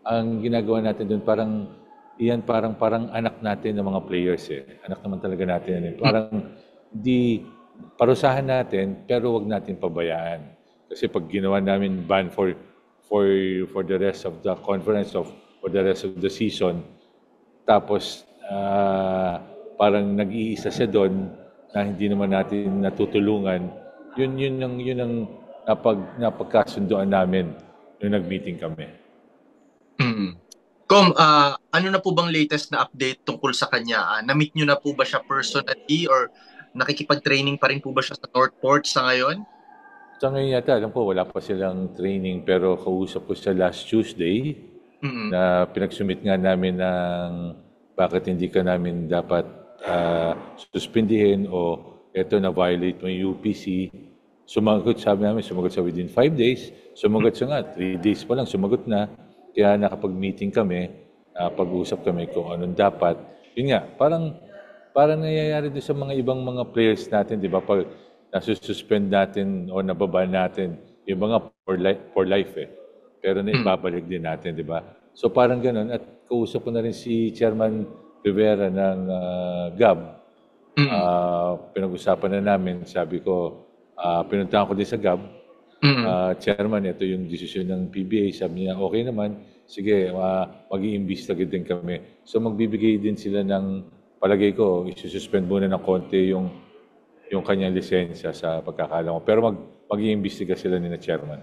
ang ginagawa natin doon parang iyan parang anak natin ng mga players eh. Anak naman talaga natin yan eh. Parang di parusahan natin pero wag natin pabayaan. Kasi pag ginawa namin ban for for the rest of the conference of for the rest of the season, tapos parang nag-iisa siya doon na hindi naman natin natutulungan. Yun ang napagkasunduan namin nung nag-meeting kami. Mm. Kom, ano na po bang latest na update tungkol sa kanya? Na-meet nyo na po ba siya personally or nakikipag-training pa rin po ba siya sa Northport sa ngayon? Sa ngayon yata, alam ko wala pa silang training pero kausap ko siya last Tuesday Mm. na pinagsumit nga namin ng bakit hindi ka namin dapat suspindihin o eto na violate mo yung UPC. Sumagot, sabi namin, sumagot sa within 5 days. Sumagot siya nga, 3 days pa lang, sumagot na. Kaya nakapag-meeting kami, pag-usap kami kung anong dapat. Yun nga, parang nangyayari doon sa mga ibang mga players natin, di ba? Pag nasususpend natin o nababa natin, yung mga for life eh. Pero Mm. naibabalik din natin, di ba? So parang ganun. At kausap ko na rin si Chairman Rivera ng GAB. Mm. Pinag-usapan na namin, sabi ko, pinuntahan ko din sa GAB. Mm. Chairman, ito yung desisyon ng PBA. Sabi niya, okay naman. Sige, mag-i-imbestiga din kami. So magbibigay din sila ng, palagay ko, isususpend muna ng konti yung kanyang lisensya sa pagkakaalam ko. Pero mag-iimbestiga sila ni na chairman.